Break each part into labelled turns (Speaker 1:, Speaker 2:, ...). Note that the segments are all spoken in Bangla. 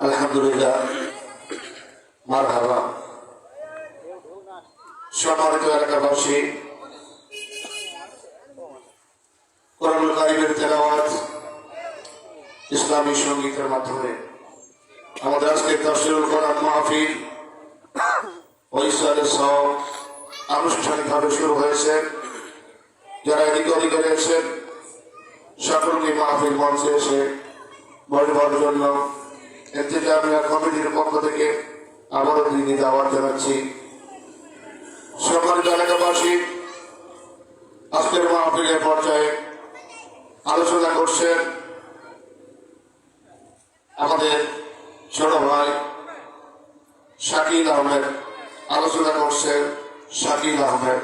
Speaker 1: আলহামদুলিল্লাহ, মারহাবা। সম্মানিত এলাকাবাসী, কোরআনুল কারীমের তেলাওয়াত ইসলামী সঙ্গীতের মাধ্যমে আমাদের আজকে তাফসীরুল কোরআন মাহফিল ও ইসলামের সওয়াব আনুষ্ঠানিকভাবে শুরু হয়েছে। যারা এদিক ওদিকে রয়েছেন সকলকে মাহফিল মঞ্চে এসে বসবার জন্য ইন্তেজামিয়া কমিটির পক্ষ থেকে আবারও দিনই দাওয়াত জানাচ্ছি। সম্মানিত এলাকাবাসী, আজকের মাহফিলের পর্যায়ে আলোচনা করছেন আমাদের ছোট ভাই শাকিল আহমেদ। আলোচনা করছেন Shakil Ahmed.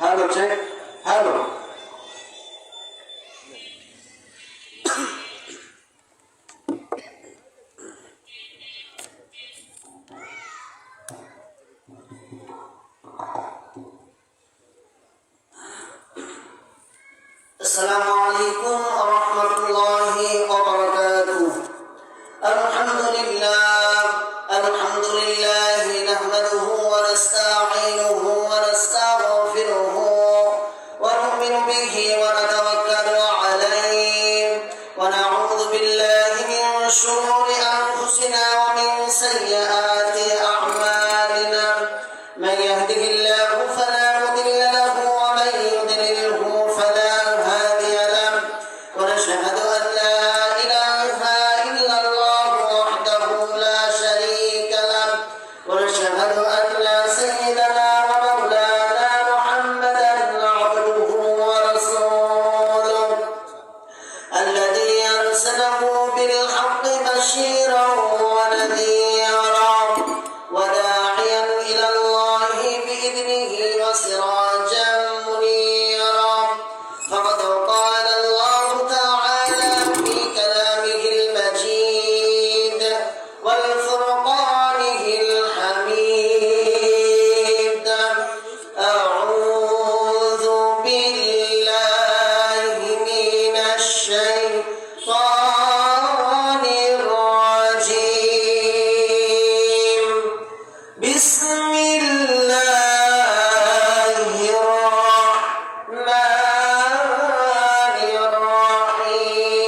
Speaker 1: Hello check, hello.
Speaker 2: السلام عليكم ورحمة الله وبركاته. الحمد لله نحمده ونستعينه ونستغفره ونؤمن به ونتوكل عليه ونعوذ بالله من شرور أنفسنا ومن سيئات أعمالنا. من يهده الله فلا مضل له ومن يضلله فلا هادي له. ونشهد أن لا إله إلا الله وحده لا شريك له. ونشهد أن سيدنا ومولانا محمدا عبده ورسوله الذي أرسله بالحق بشيرا ونذيرا وداعيا إلى الله بإذنه وسراجا منيرا. فقد قال الله تعالى في كلامه المجيد والفرقانه الحميد: أعوذ بالله من الشيطان الرجيم. بسم الله الرحمن الرحيم.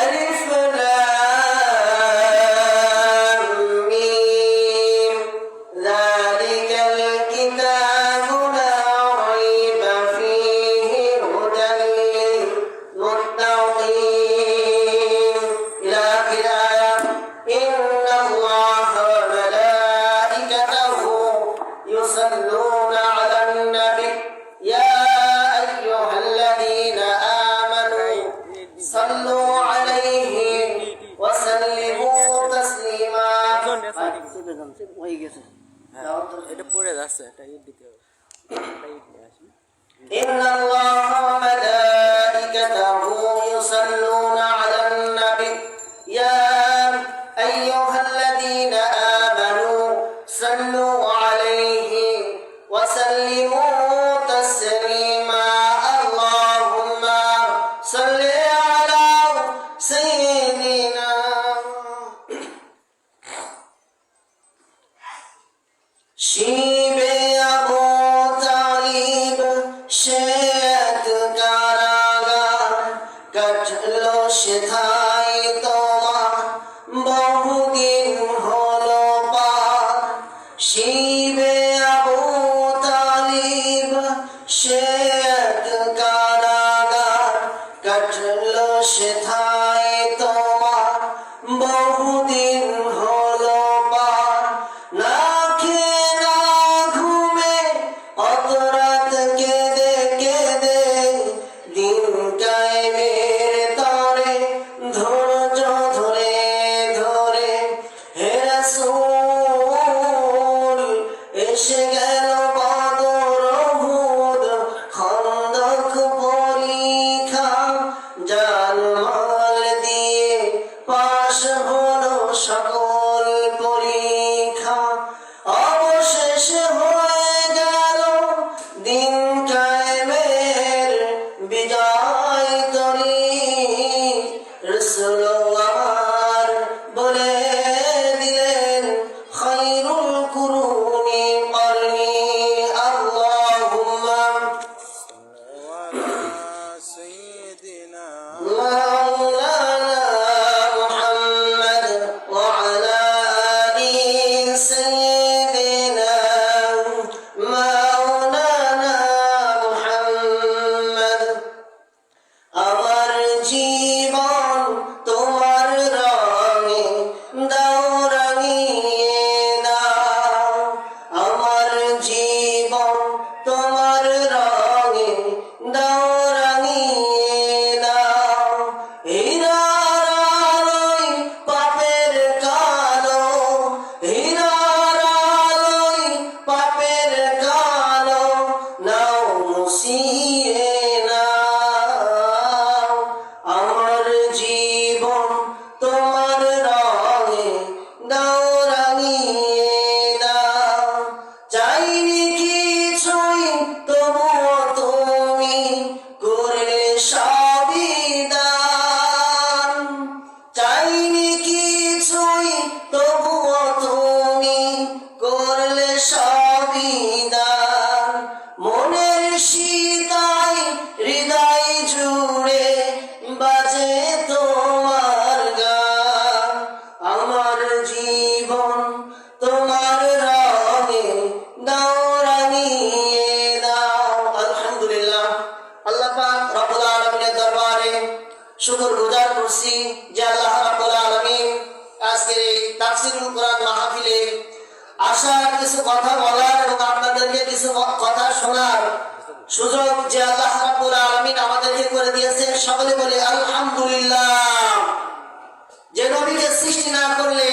Speaker 2: ألف لام ميم. ذلك الكتاب لا ريب فيه هدى للمتقين. إلى آخر آية. إن الله وملائكته يصلون على النبي يا أيها الذين آمنوا صلوا عليه وسلموا تسليما.
Speaker 3: এটা পড়ে যাচ্ছে, এটা ইট দিতে হবে।
Speaker 2: إن الله وملائكته يصلون على النبي يا أيها الذين آمنوا صلوا عليه وسلموا تسليما. اللهم صل على سيدنا শিবে আবু তালিব শেত কারাগার কাটলো সেথায় তোমার বহুদিন হলো পার. শিবে আবু তালিব শেত কারাগার কাটলো সেথায় তোমার বহুদিন হলো পার. না খেয়ে না ঘুমে অত রাত কেঁদে কেঁদে দিন কায়েমের তরে ধৈর্য ধরে ধরে হে রাসূল এসে গেল বদর উহুদ খন্দক দিন কায়েমের বিজয় তরি রাসূল আমার বলে দিলেন খায়রুল কুরুনি করনি আল্লাহুম্মা
Speaker 3: سيدنا
Speaker 2: مولانا محمد وعلى آل سيدنا مولانا محمد আমার জীবন তোমার রঙে দাও রাঙিয়ে দাও আমার জীবন তোমার রঙে দাও রাঙিয়ে দাও হীরার আলোয় পাপের কালো হীরার আলোয় পাপের কালো নাও মুছিয়ে নাও আমার জীবন তোমার রঙে দাও রাঙিয়ে দাও চাইনি কিছুই তবুও তুমি করলে সবই দান চাইনি কিছুই তবুও তুমি করলে সবই দান মনের শীতায় হৃদয় জুড়ে বাজে তোমার গান আমার জীবন তোমার রঙে দাও রাঙিয়ে দাও আলহামদুলিল্লাহ আল্লাহ পাক রব্বুল আলামিনের দরবারে শুকর গুজার করছি যে আল্লাহ রাব্বুল আলামিন আজকের এই তাফসীরুল কোরআন মাহফিলে আসার কিছু কথা বলার এবং আপনাদেরকে কিছু কথা শোনার সুযোগ যে আল্লাহ রাব্বুল আলামিন আমাদেরকে করে দিয়েছেন সকলে বলে আলহামদুলিল্লাহ যে নবীকে সৃষ্টি না করলে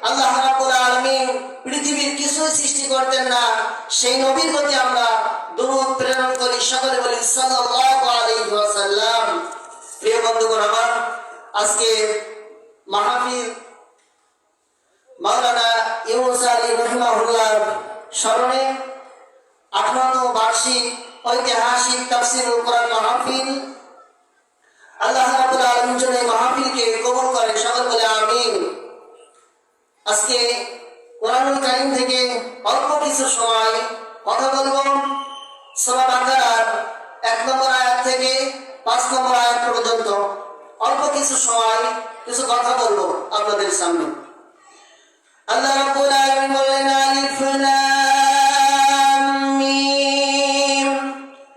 Speaker 2: আল্লাহ রাব্বুল আলামিন পৃথিবীর কিছুই সৃষ্টি করতেন না সেই নবীর প্রতি আমরা দরুদ প্রেরণ করি সকলে বলি সাল্লাল্লাহু আলাইহি ওয়াসাল্লাম প্রিয় বন্ধুগণ আমার আজকে মাহফিল মাওলানা ইউনুস আলী রাহিমাহুল্লাহ স্মরণে 18তম বার্ষিক ঐতিহাসিক তাফসীরুল কোরআন মাহফিল আল্লাহ রাব্বুল আলামিন যেন এই মাহফিলকে কবুল করেন সকলে বলে আমিন আজকে কোরআনুল কারীম থেকে অল্প কিছু সময় কথা বলবো সূরা বাকারার 1 নম্বর আয়াত থেকে 5 নম্বর আয়াত পর্যন্ত অল্প কিছু সময় কিছু কথা বলবো আপনাদের সামনে আল্লাহ রাব্বুল আলামিন বলেন আলিফ লাম মিম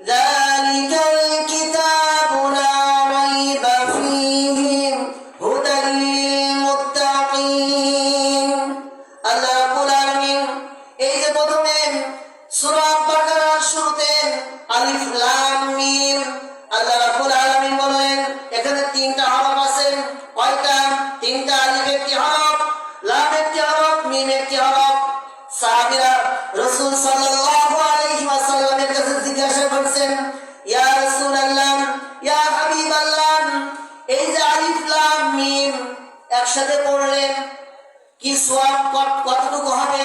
Speaker 2: যালিকাল কিতাবু লা রাইবা ফীহি হুদাল লিল মুত্তাকিন আল্লাহ রাব্বুল আলামিন এই যে প্রথমে সূরা বাকারার শুরুতে আলিফ লাম মিম আল্লাহ রাব্বুল আলামিন বলেন এখানে তিনটা হরফ আছে কয়টা তিনটা আলিফ একটি হরফ লাম একটি হরফ মিম একটি হরফ সাহাবীরা রাসূল সাল্লাল্লাহু আলাইহি ওয়াসাল্লামের কাছে জিজ্ঞাসা করছেন ইয়া রাসূলুল্লাহ ইয়া হাবিবাল্লাহ এই যে আলিফ লাম মিম একসাথে পড়লে কি সওয়াব কতটুকু হবে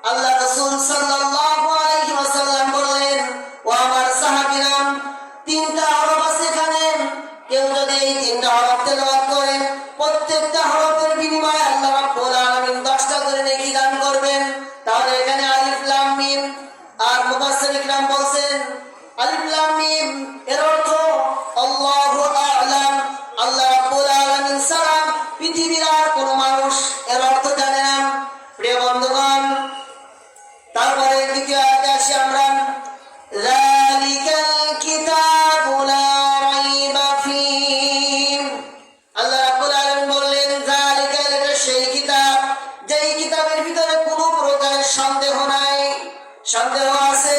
Speaker 2: আল্লাহ রাসূল সাল্লাল্লাহু আলাইহি ওয়াসাল্লাম বললেন ও আমার সাহাবীরা তিনটা হরফ আছে এখানে কেউ যদি এই তিনটা হরফ তেলাওয়াত করে প্রত্যেকটা হরফের বিনিময়ে আল্লাহ রাব্বুল আলামিন 10টা করে নেকি দান করবেন তাহলে এখানে আলিফ লাম মিম আর মুফাসসিরিন কিরাম বলেন আলিফ লাম মিম এর অর্থ আল্লাহু আ'লাম আল্লাহ রাব্বুল আলামিন ছাড়া পৃথিবীর আর কোনো মানুষ এর অর্থ জানে না প্রিয় বন্ধুগণ তারপরে দ্বিতীয় আয়াতে আসি আমরা যালিকাল কিতাবু লা রাইবা ফীহি আল্লাহ রাব্বুল আলামিন বললেন যালিকাল এটা সেই কিতাব যেই কিতাবের ভিতরে কোনো প্রকারের সন্দেহ নাই সন্দেহ আছে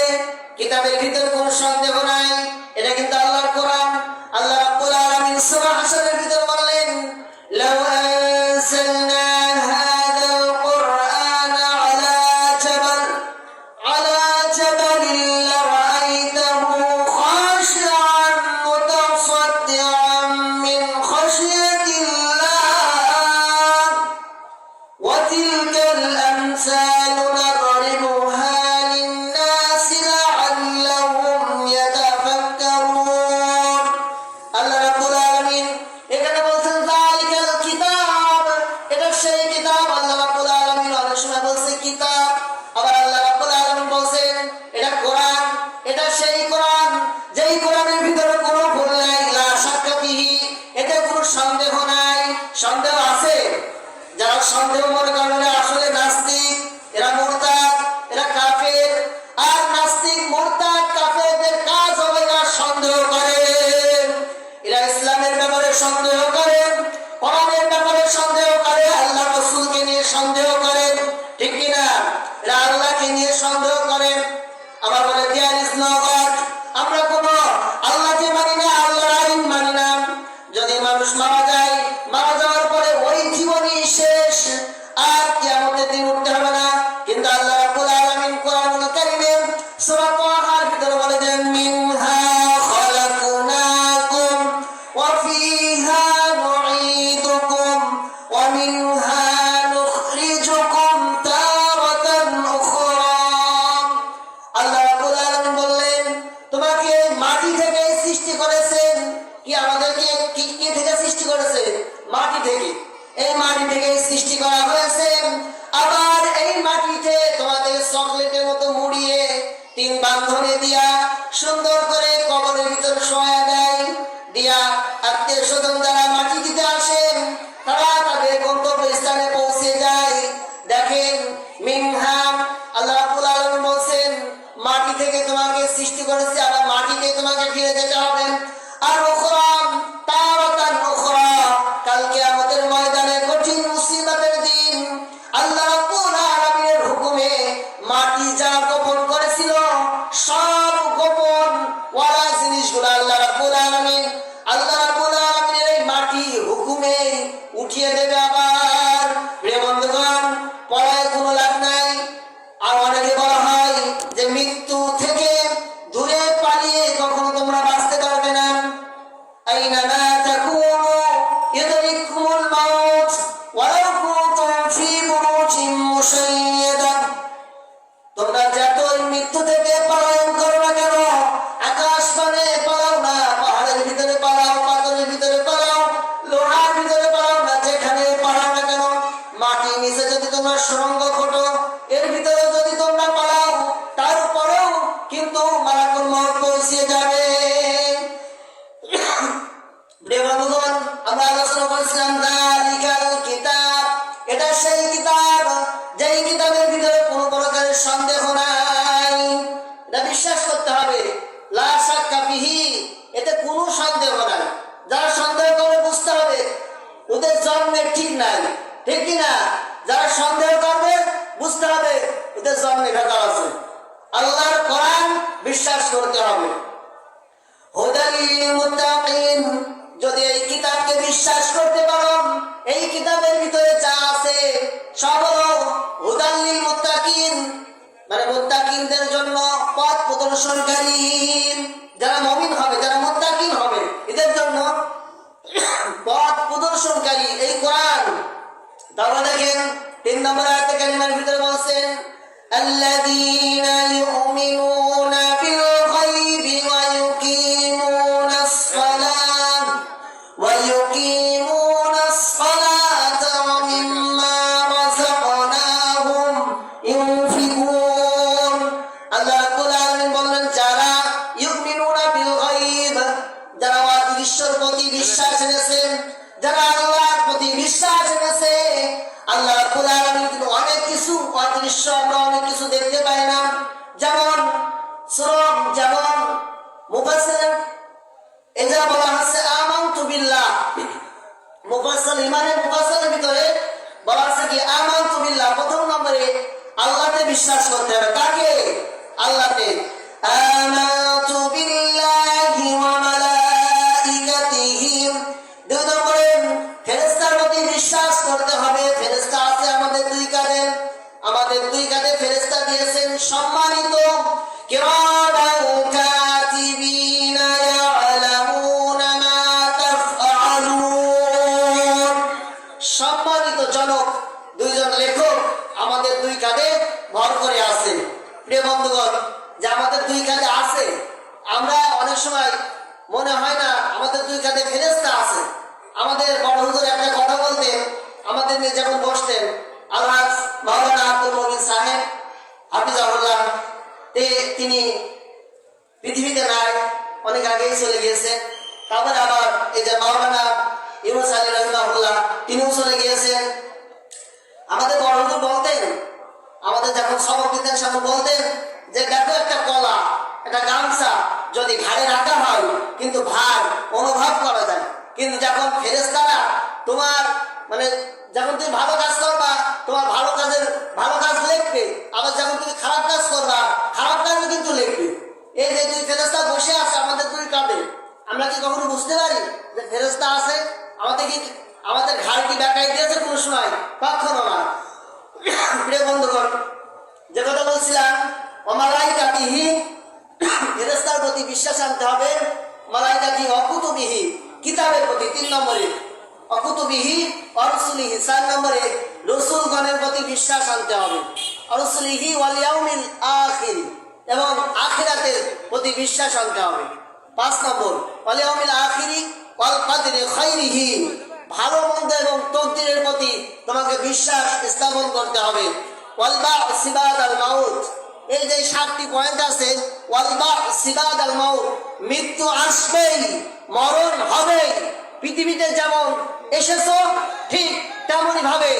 Speaker 2: কিতাবের ভিতরে কোনো সন্দেহ নাই এটা কিন্তু এই কোরআন, যেই কোরআনের ভিতরে কোনো ভুল নাই, লা শাক্কা ফিহি, এতে কোনো সন্দেহ নাই। সন্দেহ আছে? যারা সন্দেহ মনে করে এরা আসলে নাস্তিক, এরা মুরতাদ, এরা কাফের। আর নাস্তিক, মুরতাদ, কাফেরদের কাজ হবে এরা সন্দেহ করে। এরা ইসলামের ব্যাপারে সন্দেহ করে, কোরআনের ব্যাপারে সন্দেহ করে, আল্লাহ রাসূলকে নিয়ে সন্দেহ করে, ঠিক কি না? এরা আল্লাহকে নিয়ে সন্দেহ করে। আবার বলে দেয়ার ইজ নো গড, আমরা কোনো আল্লাহকে মানি না, আল্লাহর আইন মানি না। যদি মানুষ মারা যায়, মারা যাওয়ার পরে ওই জীবনই শেষ, আর কিয়ামতের দিন উঠতে হবে না। কিন্তু আল্লাহ রাব্বুল আলামিন কোরআনুল কারীমে সূরা তাহার ভিতরে বলে যে মিনহা খালাকনাকুম ওয়া ফিহা নুঈদুকুম ওয়া মিনহা নুখরিজুকুম তারাতান উখরা। আল্লাহ রাব্বুল আলামিন বললেন, তোমাকে মাটি থেকে সৃষ্টি করেছেন। কি আমাদেরকে কি থেকে সৃষ্টি করেছে? মাটি থেকে। এই মাটি থেকে সৃষ্টি করা হয়েছে। আবার এই মাটিতে তোমাদের চকলেটের মতো মুড়িয়ে 3 বান্ধনে দিয়া সুন্দর করে কবরের ভিতরে শোয়া দেয়। দিয়া আত্মীয় স্বজন যারা মাটি দিতে আসেন, তারা তাদের গন্তব্যস্থানে পৌঁছে যায়। দেখেন, মিনহা, আল্লাহ রাব্বুল আলামিন বলেন মাটি থেকে তোমাকে সৃষ্টি করেছে, আবার মাটিতে তোমাকে ফিরে যেতে হবে। আর উখরা, তারাতান উখরা, কাল কিয়ামতের ময়দানে কঠিন মুসিবতের দিন আল্লাহ রাব্বুল আলামিনের হুকুমে মাটি যা গোপন করেছিল, সব গোপন ওয়ালা জিনিসগুলো আল্লাহ রাব্বুল আলামিনের এই মাটি হুকুমে উঠিয়ে দেবে। আবার প্রিয় বন্ধুগণ, পড়ায় কোনো লাভ নাই। আর অনেকে বলা হয় যে মৃত্যু থেকে দূরে পালিয়ে কখনো তোমরা বাঁচতে পারবে না। আইনামা তাকুনু ইউদরিকুমুল মাউত ওয়ালাউ কুনতুম ফি বুরুজিন মুশাইয়াদা। তোমরা যতই মৃত্যু থেকে পলায়ন করো না কেন, আকাশ পানে পালাও না, পাহাড়ের ভিতরে পালাও, পাথরের ভিতরে পালাও, লোহার ভিতরে পালাও না, যেখানে পালাও না কেন, মাটির নিচে যদি তোমরা সুড়ঙ্গ খোঁটো, এর ভিতরে যদি তোমরা পালাও, তারপরেও কিন্তু মালাকুল মউত পৌঁছে যাবে। প্রিয় বন্ধুগণ, আমরা আলোচনা করেছিলাম যালিকাল কিতাব, এটা সেই কিতাব যেই কিতাবের ভিতরে কোনো প্রকারের সন্দেহ নাই। এটা বিশ্বাস করতে হবে, লা শাক্কা ফিহি, এতে কোনো সন্দেহ নাই। যারা সন্দেহ করে বুঝতে হবে ওদের জন্মের ঠিক নাই, ঠিক কি না? যারা সন্দেহ করবে বুঝতে হবে ওদের জন্মে ভেজাল আছে। আল্লাহর কোরআন বিশ্বাস করতে হবে। হুদাল লিল মুত্তাকিন, যদি এই কিতাবকে বিশ্বাস করতে পারো, এই কিতাবের ভিতরে যা আছে সব হলো হুদাল লিল মুত্তাকিন, মানে মুত্তাকিনদের জন্য পথ প্রদর্শনকারী। যারা মুমিন হবে, যারা মুত্তাকিন হবে, এদের জন্য পথ প্রদর্শনকারী এই কোরআন। তাহলে দেখেন 3 নম্বর আয়াতে কারিমার ভিতরে বলছেন আল্লাযীনা ইউমিনুনা বিল গায়বি ওয়া ইউকিমুনাস সালাত ওয়া ইউকিমুনাস সালাতা ওয়া মিম্মা রাযাকনাহুম ইউনফিকুন। আল্লাহ রাব্বুল আলামিন বলেন, যারা ইউমিনুনা বিল গায়ব, যারা অদৃশ্যের প্রতি বিশ্বাস এনেছেন, যারা আল্লাহর প্রতি বিশ্বাস এনেছে। আল্লাহ রাব্বুল আলামিন কিন্তু অনেক কিছু অদৃশ্য, আমরা অনেক কিছু দেখতে পাই না। যেমন যেমন মুফাসসির এজা বলা হচ্ছে আমানতু বিল্লাহ, মুফাসসির ইমানের মুফাসসিরের ভিতরে বলা আছে কি আমানতু বিল্লাহ, প্রথম নম্বরে আল্লাহকে বিশ্বাস করতে হবে। কাকে? আল্লাহকে। আমানতু বিল্লাহি ওয়া মালাইকাতিহি। 2 নম্বরে ফেরেশতার প্রতি বিশ্বাস করতে হবে। ফেরেশতা আছে আমাদের 2 কাঁধে, আমাদের 2 কাঁধে ফেরেশতা দিয়েছেন সম্মানিত কিরামান কাতিবিনা ইয়ালামুনা মা তাফআলুন। সম্মানিত জনক 2 জন লেখক আমাদের 2 কাঁধে ভর করে আছে। প্রিয় বন্ধুগণ, যে আমাদের 2 কাঁধে আছে, আমরা অনেক সময় মনে হয় না আমাদের 2 কাঁধে ফেরেশতা আছে। আমাদের বড় হুজুর একটা কথা বলতেন, আমাদের নিয়ে যখন বসতেন, আল্লাহ মাওলানা আব্দুল মুমিন সাহেব হাফিজাহুল্লাহ, তিনি পৃথিবীতে নাই, অনেক আগেই চলে গিয়েছেন। তারপরে আবার এই যে মাওলানা ইউনুস আলী রাহিমাহুল্লাহ, তিনিও চলে গিয়েছেন। আমাদের বড় হুজুর বলতেন, আমাদের যখন সবক দিতেন সামনে বলতেন যে দেখো একটা কলা, একটা গামছা যদি ঘাড়ে রাখা হয় কিন্তু ভার অনুভব করা যায়, কিন্তু যখন ফেরেশতারা তোমার মানে যখন তুমি ভালো কাজ করবা তোমার ভালো কাজ লিখবে, আবার যখন তুমি খারাপ কাজ করবা খারাপ কাজও কিন্তু লিখবে। এই যে দুই ফেরেশতা বসে আছে আমাদের দুই কাঁধে, আমরা কি কখনো বুঝতে পারি যে ফেরেশতা আছে? আমাদের ঘাড় কি বেঁকাই দিয়েছে কোনো সময়? কখনো না। প্রিয় বন্ধুগণ, যে কথা বলছিলাম মালাইকাতিহি, ফেরেশতার প্রতি বিশ্বাস আনতে হবে। মালাইকাতি অকুতুবিহি, কিতাবের প্রতি 3 নম্বরে, অকুতুবিহি অরসুলিহি 4 নম্বরে, রসুলগণের প্রতি বিশ্বাস আনতে হবে। অরসুলিহি ওয়াল ইয়াউমিল আখির, এবং আখিরাতের প্রতি বিশ্বাস আনতে হবে। 5 নম্বর, ওয়াল ইয়াউমিল আখিরি ওয়াল কদরি খাইরিহি, ভালো মন্দ এবং তকদিরের প্রতি তোমাকে বিশ্বাস স্থাপন করতে হবে। ওয়াল বা'সি বা'দাল মাউত, এই যে 7টি পয়েন্ট আছে, ওয়াল বা'সি বা'দাল মাউত, মৃত্যু আসবেই, মরণ হবেই। পৃথিবীতে যেমন এসেছো ঠিক তেমনই ভাবে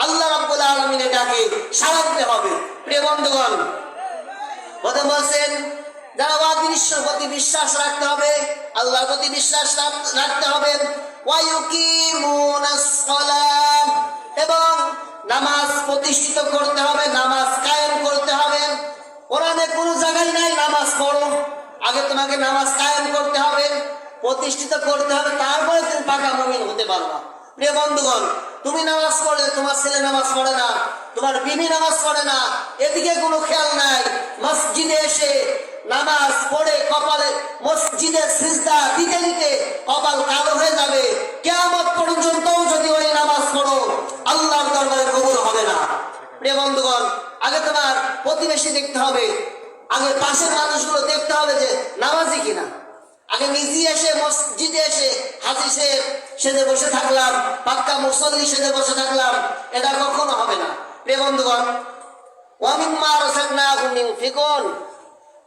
Speaker 2: আল্লাহ রাব্বুল আলামিনের ডাকে সাড়া দিতে হবে। প্রিয় বন্ধুগণ, প্রথম বলছেন যারা অদৃশ্যের প্রতি বিশ্বাস রাখতে হবে, আল্লাহর প্রতি বিশ্বাস রাখতে হবে। ওয়ায়ুকিমুনাস সালাম, এবং নামাজ প্রতিষ্ঠিত করতে হবে, নামাজ কায়েম করতে হবে। কোরআনে কোনো জায়গায় নাই নামাজ পড়ো, আগে তোমাকে নামাজ কায়েম করতে হবে, প্রতিষ্ঠিত করতে হবে, তারপরে তুমি পাকা মুমিন হতে পারবা। প্রিয় বন্ধুগণ, তুমি নামাজ পড়ে তোমার ছেলে নামাজ পড়ে না, তোমার বিবি নামাজ পড়ে না, এদিকে কোনো খেয়াল নাই, মসজিদে এসে নামাজ পড়ে কপালে মসজিদের সিজদা দিতে দিতে কপাল কালো হয়ে যাবে, কিয়ামত পর্যন্তও যদি ওই নামাজ পড়ো আল্লাহর দরবারে কবুল হবে না। প্রিয় বন্ধুগণ, আগে তোমার প্রতিবেশী দেখতে হবে, আগে পাশের মানুষগুলো দেখতে হবে যে নামাজি কিনা। আগে নিজে এসে মসজিদে এসে হাজি সাহেব সেজে বসে থাকলাম, পাক্কা মুসল্লি সেজে বসে থাকলাম, এটা কখনো হবে না। প্রিয় বন্ধুগণ, ওয়ামিম্মা রাযাকনাহুম ইউনফিকুন,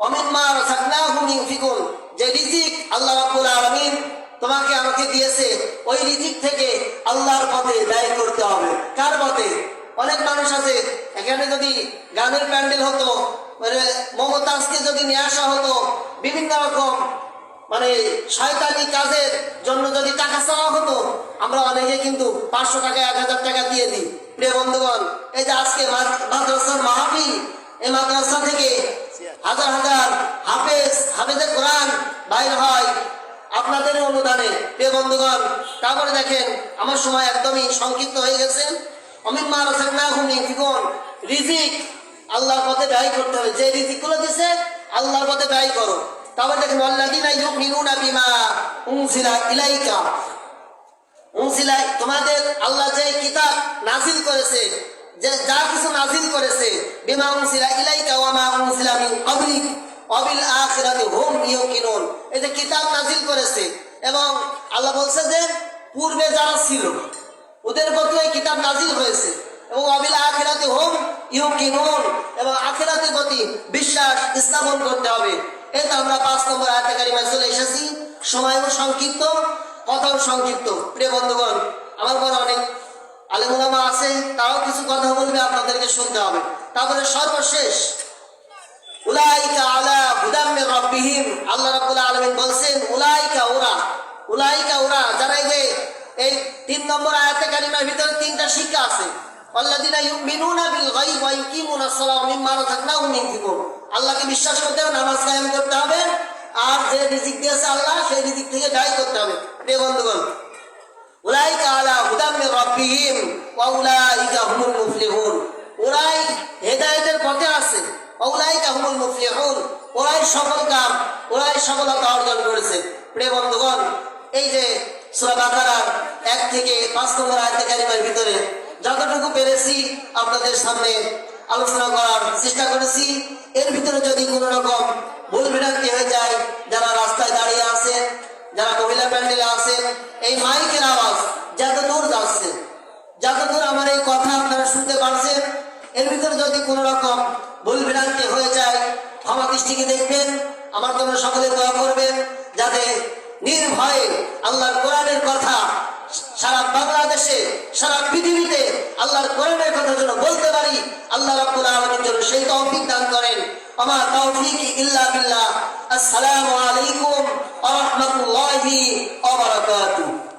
Speaker 2: ওয়ামিম্মা রাযাকনাহুম ইউনফিকুন, যে রিজিক আল্লাহ রাব্বুল আলামিন তোমাকে আমাকে দিয়েছে ওই রিজিক থেকে আল্লাহর পথে ব্যয় করতে হবে। কার পথে? অনেক মানুষ আছে, এখানে যদি গানের প্যান্ডেল হতো, মমতাজকে যদি নিয়ে আসা হতো, বিভিন্ন রকম মানে শয়তানি কাজের জন্য যদি টাকা চাওয়া হতো, আমরা অনেকে কিন্তু 500 টাকা 1000 টাকা দিয়ে দিই। প্রিয় বন্ধুগণ, এই যে আজকে মাদ্রাসার মাহফিল, এই মাদ্রাসা থেকে হাজার হাজার হাফেজে কোরআন বাইর হয় আপনাদের অনুদানে। প্রিয় বন্ধুগণ, তারপরে দেখেন আমার সময় একদমই সংক্ষিপ্ত হয়ে গেছে। অমিম্মা রাযাকনাহুম ইউনফিকুন, রিজিক আল্লাহর পথে ব্যয় করতে হবে, যে রিজিকগুলো দিয়েছে আল্লাহর পথে ব্যয় করো। তারপর দেখেন ওয়াল্লাযীনা ইউমিনুনা বিমা উনজিলা ইলাইকা, তোমাদের আল্লাহ যে কিতাব নাজিল করেছে, যে যা কিছু নাজিল করেছে, বিমা উনজিলা ইলাইকা ওয়া মা উনজিলা মিন ক্বাবলিক ওয়া বিল আখিরাতি হুম ইউকিনুন, এই যে কিতাব নাজিল করেছে, এবং আল্লাহ বলছে যে পূর্বে যারা ছিল ওদের প্রতি এই কিতাব নাজিল হয়েছে, এবং ওয়া বিল আখিরাতি হুম ইউকিনুন, এবং আখিরাতের প্রতি বিশ্বাস স্থাপন করতে হবে। এই তো আমরা 5 নম্বর আয়াতে কারিমায় চলে এসেছি। সময়ও সংক্ষিপ্ত, কথাও সংক্ষিপ্ত। প্রিয় বন্ধুগণ, আমার পর অনেক আলেম ওলামা আছে, তারাও কিছু কথা বলবে, আপনাদেরকে শুনতে হবে। তারপরে সর্বশেষ, উলাইকা আলা হুদাম মির রাব্বিহিম, আল্লাহ রাব্বুল আলামিন বলছেন উলাইকা ওরা যারা এই 3 নম্বর আয়াতে কারিমার ভিতরে 3টা শিক্ষা আছে। আল্লাযীনা ইউমিনুনা বিল গায়ব ওয়া ইউকিমুনাস সালাতা ওয়া মিম্মা রাযাকনাহুম ইউনফিকুন, আল্লাহকে বিশ্বাস করতে হবে, নামাজ কায়েম করতে হবে, আর যে রিজিক দিয়েছে আল্লাহ সেই রিজিক থেকে ব্যয় করতে হবে। প্রিয় বন্ধুগণ, উলাইকা আলা হুদাম মির রাব্বিহিম ওয়া উলাইকা হুমুল মুফলিহুন, ওরাই হেদায়েতের পথে আছে, ওয়া উলাইকা হুমুল মুফলিহুন, ওরাই সফলতা অর্জন করেছে। প্রিয় বন্ধুগণ, এই যে সূরা বাকারার 1 থেকে 5 নম্বর আয়াতে কারিমার ভিতরে যতটুকু পেরেছি আপনাদের সামনে আলোচনা করার চেষ্টা করেছি। এর ভিতরে যদি কোনো রকম ভুল ভ্রান্তি হয়ে যায়, যারা রাস্তায় দাঁড়িয়ে আছেন, যারা মহিলা প্যান্ডেলে আছেন, এই মাইকের আওয়াজ যতদূর যাচ্ছে, যতদূর আমার এই কথা আপনারা শুনতে পারছেন, এর ভিতরে যদি কোনো রকম ভুল ভ্রান্তি হয়ে যায় ক্ষমা দৃষ্টিকে দেখবেন। আমার জন্য সকলে দোয়া করবেন যাতে নির্ভয়ে আল্লাহর কোরআনের কথা সারা বাংলাদেশে সারা পৃথিবীতে আল্লাহর কোরআনের কথা যেন বলতে পারি। আল্লাহ রাব্বুল আলামিন যেন সেই তৌফিক দান করেন। ওমা তাওফীকি ইল্লা বিল্লাহ। আসসালামু আলাইকুম ওয়া রাহমাতুল্লাহি ওয়া বারাকাতুহু।